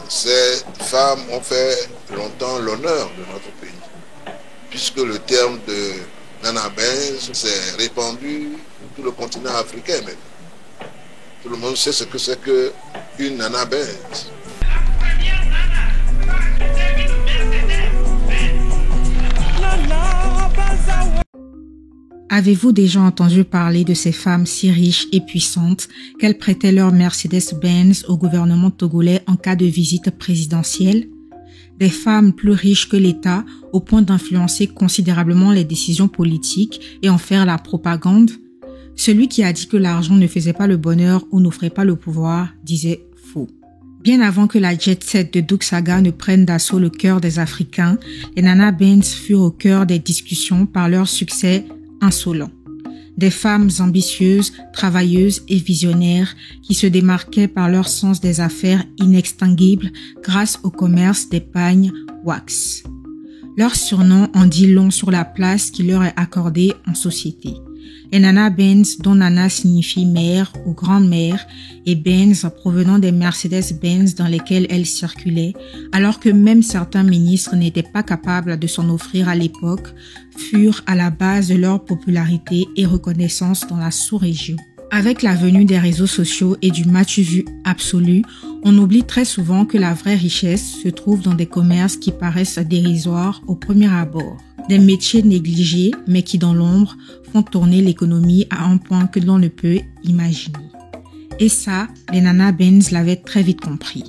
Ces femmes ont fait longtemps l'honneur de notre pays, puisque le terme de Nana Benz s'est répandu sur tout le continent africain même. Tout le monde sait ce que c'est qu'une Nana Benz. Avez-vous déjà entendu parler de ces femmes si riches et puissantes qu'elles prêtaient leur Mercedes-Benz au gouvernement togolais en cas de visite présidentielle? Des femmes plus riches que l'État au point d'influencer considérablement les décisions politiques et en faire la propagande? Celui qui a dit que l'argent ne faisait pas le bonheur ou n'offrait pas le pouvoir disait faux. Bien avant que la jet-set de Doug Saga ne prenne d'assaut le cœur des Africains, les Nana Benz furent au cœur des discussions par leur succès insolent. Des femmes ambitieuses, travailleuses et visionnaires qui se démarquaient par leur sens des affaires inextinguible grâce au commerce des pagnes wax. Leur surnom en dit long sur la place qui leur est accordée en société. Les Nana Benz, dont Nana signifie mère ou grand-mère, et Benz provenant des Mercedes-Benz dans lesquelles elles circulaient, alors que même certains ministres n'étaient pas capables de s'en offrir à l'époque, furent à la base de leur popularité et reconnaissance dans la sous-région. Avec la venue des réseaux sociaux et du match-vu absolu, on oublie très souvent que la vraie richesse se trouve dans des commerces qui paraissent dérisoires au premier abord. Des métiers négligés, mais qui dans l'ombre font tourner l'économie à un point que l'on ne peut imaginer. Et ça, les Nana Benz l'avaient très vite compris.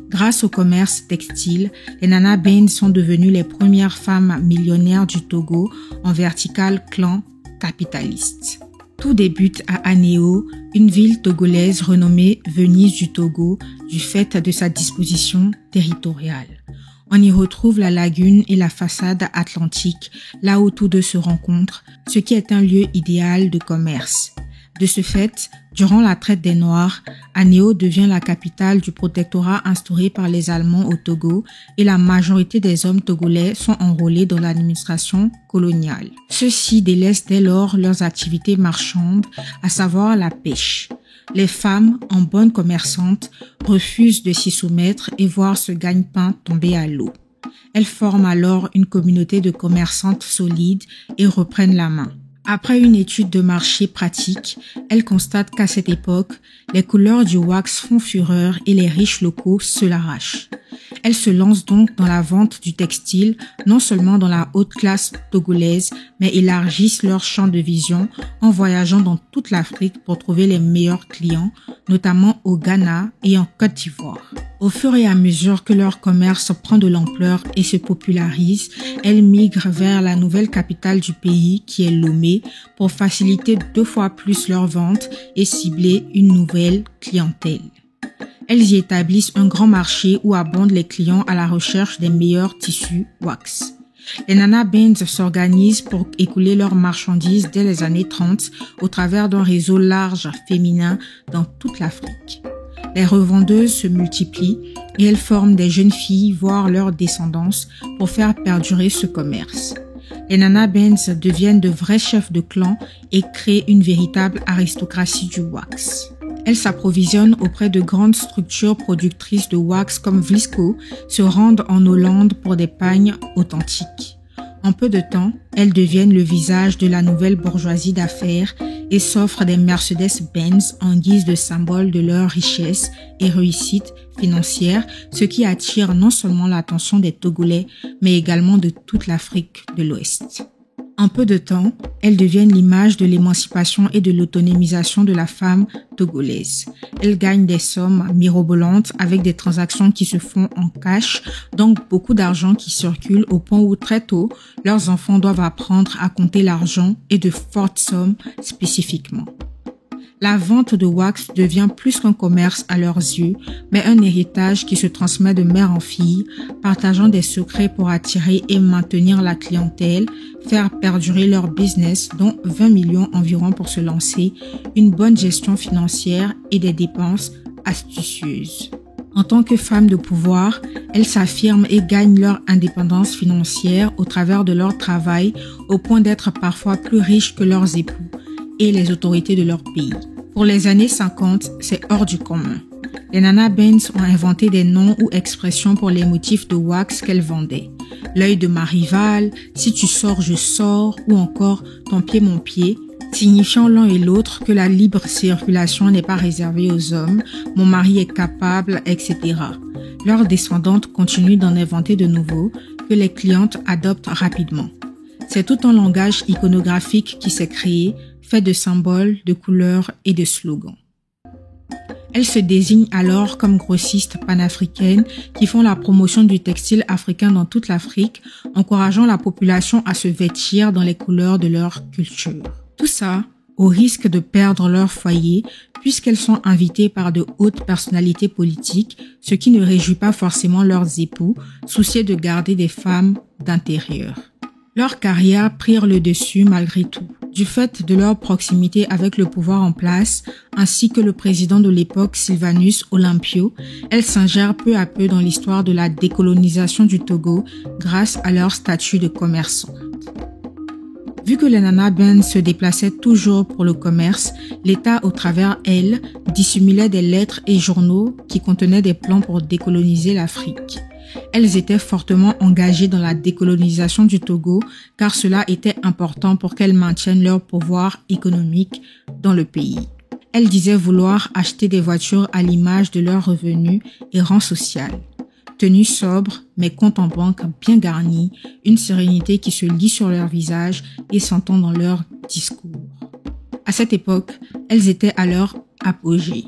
Grâce au commerce textile, les Nana Benz sont devenues les premières femmes millionnaires du Togo en vertical clan capitaliste. Tout débute à Anéo, une ville togolaise renommée Venise du Togo du fait de sa disposition territoriale. On y retrouve la lagune et la façade atlantique, là où tous deux se rencontrent, ce qui est un lieu idéal de commerce. De ce fait, durant la traite des Noirs, Anéo devient la capitale du protectorat instauré par les Allemands au Togo et la majorité des hommes togolais sont enrôlés dans l'administration coloniale. Ceux-ci délaissent dès lors leurs activités marchandes, à savoir la pêche. Les femmes, en bonnes commerçantes, refusent de s'y soumettre et voient ce gagne-pain tomber à l'eau. Elles forment alors une communauté de commerçantes solides et reprennent la main. Après une étude de marché pratique, elles constatent qu'à cette époque, les couleurs du wax font fureur et les riches locaux se l'arrachent. Elles se lancent donc dans la vente du textile, non seulement dans la haute classe togolaise, mais élargissent leur champ de vision en voyageant dans toute l'Afrique pour trouver les meilleurs clients, notamment au Ghana et en Côte d'Ivoire. Au fur et à mesure que leur commerce prend de l'ampleur et se popularise, elles migrent vers la nouvelle capitale du pays qui est Lomé pour faciliter 2 fois plus leurs ventes et cibler une nouvelle clientèle. Elles y établissent un grand marché où abondent les clients à la recherche des meilleurs tissus wax. Les Nana Benz s'organisent pour écouler leurs marchandises dès les années 30 au travers d'un réseau large féminin dans toute l'Afrique. Les revendeuses se multiplient et elles forment des jeunes filles, voire leur descendance, pour faire perdurer ce commerce. Les Nana Benz deviennent de vrais chefs de clan et créent une véritable aristocratie du wax. Elles s'approvisionnent auprès de grandes structures productrices de wax comme Vlisco, se rendent en Hollande pour des pagnes authentiques. En peu de temps, elles deviennent le visage de la nouvelle bourgeoisie d'affaires et s'offrent des Mercedes-Benz en guise de symbole de leur richesse et réussite financière, ce qui attire non seulement l'attention des Togolais, mais également de toute l'Afrique de l'Ouest. En peu de temps, elles deviennent l'image de l'émancipation et de l'autonomisation de la femme togolaise. Elles gagnent des sommes mirobolantes avec des transactions qui se font en cash, donc beaucoup d'argent qui circule au point où très tôt, leurs enfants doivent apprendre à compter l'argent et de fortes sommes spécifiquement. La vente de wax devient plus qu'un commerce à leurs yeux, mais un héritage qui se transmet de mère en fille, partageant des secrets pour attirer et maintenir la clientèle, faire perdurer leur business, dont 20 millions environ pour se lancer, une bonne gestion financière et des dépenses astucieuses. En tant que femmes de pouvoir, elles s'affirment et gagnent leur indépendance financière au travers de leur travail, au point d'être parfois plus riches que leurs époux et les autorités de leur pays. Pour les années 50, c'est hors du commun. les Nana Benz ont inventé des noms ou expressions pour les motifs de wax qu'elles vendaient. L'œil de ma rivale, si tu sors, je sors, ou encore ton pied, mon pied, signifiant l'un et l'autre que la libre circulation n'est pas réservée aux hommes, mon mari est capable, etc. Leurs descendantes continuent d'en inventer de nouveaux que les clientes adoptent rapidement. C'est tout un langage iconographique qui s'est créé, fait de symboles, de couleurs et de slogans. Elles se désignent alors comme grossistes panafricaines qui font la promotion du textile africain dans toute l'Afrique, encourageant la population à se vêtir dans les couleurs de leur culture. Tout ça au risque de perdre leur foyer puisqu'elles sont invitées par de hautes personnalités politiques, ce qui ne réjouit pas forcément leurs époux, soucieux de garder des femmes d'intérieur. Leurs carrières prirent le dessus malgré tout, du fait de leur proximité avec le pouvoir en place, ainsi que le président de l'époque Sylvanus Olympio. Elles s'ingèrent peu à peu dans l'histoire de la décolonisation du Togo grâce à leur statut de commerçant. Vu que les Nana Benz se déplaçaient toujours pour le commerce, l'État, au travers elles, dissimulait des lettres et journaux qui contenaient des plans pour décoloniser l'Afrique. Elles étaient fortement engagées dans la décolonisation du Togo car cela était important pour qu'elles maintiennent leur pouvoir économique dans le pays. Elles disaient vouloir acheter des voitures à l'image de leurs revenus et rang social. Tenues sobres, mais comptes en banque bien garnis, une sérénité qui se lit sur leur visage et s'entend dans leur discours. À cette époque, elles étaient à leur apogée.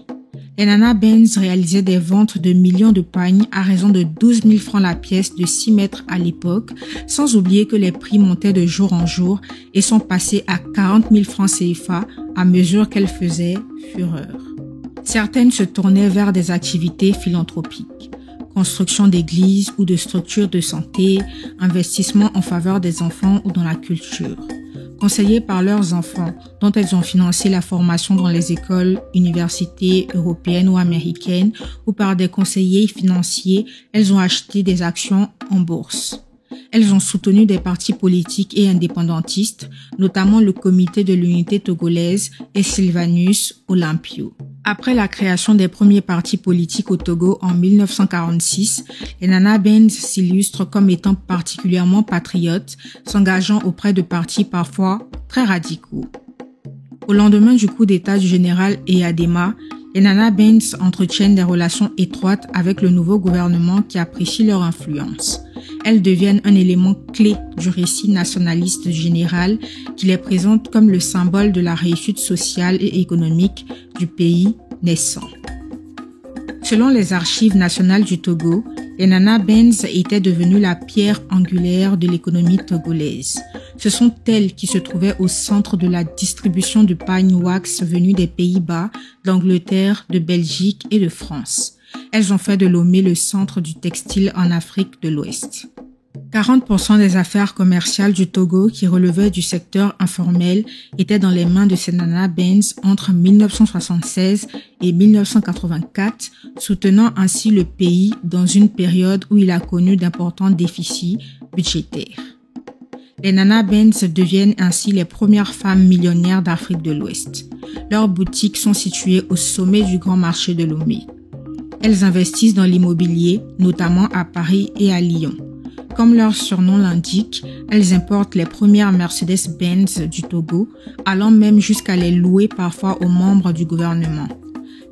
Les Nana Benz réalisaient des ventes de millions de pagnes à raison de 12 000 francs la pièce de 6 mètres à l'époque, sans oublier que les prix montaient de jour en jour et sont passés à 40 000 francs CFA à mesure qu'elles faisaient fureur. Certaines se tournaient vers des activités philanthropiques. Construction d'églises ou de structures de santé, investissement en faveur des enfants ou dans la culture. Conseillées par leurs enfants, dont elles ont financé la formation dans les écoles, universités européennes ou américaines, ou par des conseillers financiers, elles ont acheté des actions en bourse. Elles ont soutenu des partis politiques et indépendantistes, notamment le Comité de l'Unité togolaise et Sylvanus Olympio. Après la création des premiers partis politiques au Togo en 1946, les Nana Benz s'illustrent comme étant particulièrement patriotes, s'engageant auprès de partis parfois très radicaux. Au lendemain du coup d'État du général Eyadema, les Nana Benz entretiennent des relations étroites avec le nouveau gouvernement qui apprécie leur influence. Elles deviennent un élément clé du récit nationaliste du général qui les présente comme le symbole de la réussite sociale et économique du pays naissant. Selon les archives nationales du Togo, les Nana Benz étaient devenues la pierre angulaire de l'économie togolaise. Ce sont elles qui se trouvaient au centre de la distribution du pagne wax venu des Pays-Bas, d'Angleterre, de Belgique et de France. Elles ont fait de Lomé le centre du textile en Afrique de l'Ouest. 40% des affaires commerciales du Togo qui relevaient du secteur informel étaient dans les mains de ces Nana Benz entre 1976 et 1984, soutenant ainsi le pays dans une période où il a connu d'importants déficits budgétaires. Les Nana Benz deviennent ainsi les premières femmes millionnaires d'Afrique de l'Ouest. Leurs boutiques sont situées au sommet du grand marché de Lomé. Elles investissent dans l'immobilier, notamment à Paris et à Lyon. Comme leur surnom l'indique, elles importent les premières Mercedes-Benz du Togo, allant même jusqu'à les louer parfois aux membres du gouvernement.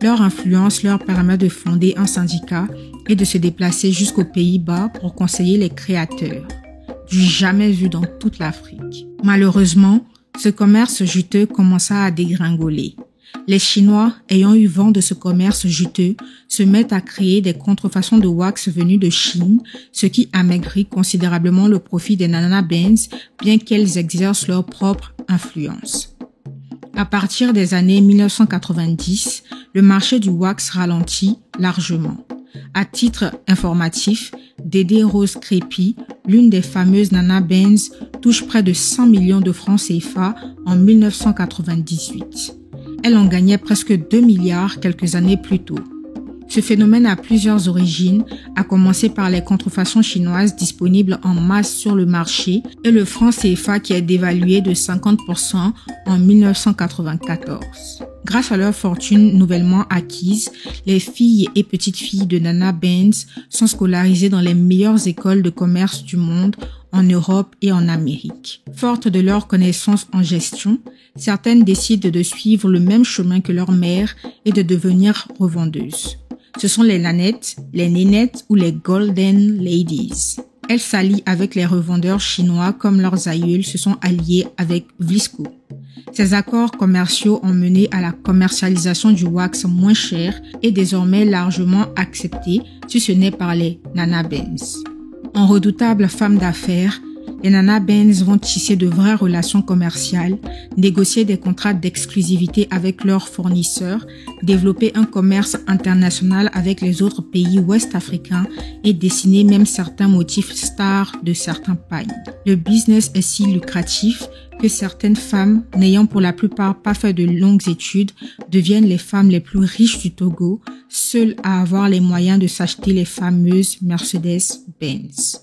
Leur influence leur permet de fonder un syndicat et de se déplacer jusqu'aux Pays-Bas pour conseiller les créateurs. Du jamais vu dans toute l'Afrique. Malheureusement, ce commerce juteux commença à dégringoler. Les Chinois, ayant eu vent de ce commerce juteux, se mettent à créer des contrefaçons de wax venues de Chine, ce qui amaigrit considérablement le profit des Nana Benz, bien qu'elles exercent leur propre influence. À partir des années 1990, le marché du wax ralentit largement. À titre informatif, Dédé Rose Crépy, l'une des fameuses Nana Benz, touche près de 100 millions de francs CFA en 1998. Elle en gagnait presque 2 milliards quelques années plus tôt. Ce phénomène a plusieurs origines, à commencer par les contrefaçons chinoises disponibles en masse sur le marché et le franc CFA qui est dévalué de 50% en 1994. Grâce à leur fortune nouvellement acquise, les filles et petites filles de Nana Benz sont scolarisées dans les meilleures écoles de commerce du monde, en Europe et en Amérique. Fortes de leurs connaissances en gestion, certaines décident de suivre le même chemin que leur mère et de devenir revendeuses. Ce sont les nanettes, les nénettes ou les golden ladies. Elles s'allient avec les revendeurs chinois comme leurs aïeuls se sont alliés avec Vlisco. Ces accords commerciaux ont mené à la commercialisation du wax moins cher et désormais largement accepté, si ce n'est par les Nana Benz. En redoutables femmes d'affaires, les Nana Benz vont tisser de vraies relations commerciales, négocier des contrats d'exclusivité avec leurs fournisseurs, développer un commerce international avec les autres pays ouest-africains et dessiner même certains motifs stars de certains pagnes. Le business est si lucratif que certaines femmes, n'ayant pour la plupart pas fait de longues études, deviennent les femmes les plus riches du Togo, seules à avoir les moyens de s'acheter les fameuses Mercedes-Benz.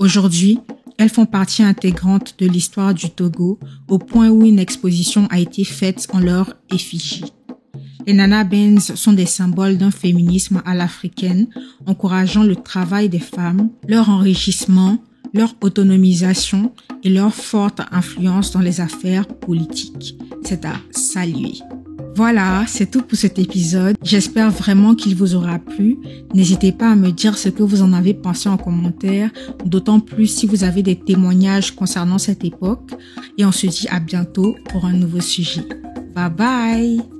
Aujourd'hui, elles font partie intégrante de l'histoire du Togo, au point où une exposition a été faite en leur effigie. Les Nana Benz sont des symboles d'un féminisme à l'africaine, encourageant le travail des femmes, leur enrichissement, leur autonomisation et leur forte influence dans les affaires politiques. C'est à saluer. Voilà, c'est tout pour cet épisode. J'espère vraiment qu'il vous aura plu. N'hésitez pas à me dire ce que vous en avez pensé en commentaire, d'autant plus si vous avez des témoignages concernant cette époque. Et on se dit à bientôt pour un nouveau sujet. Bye bye!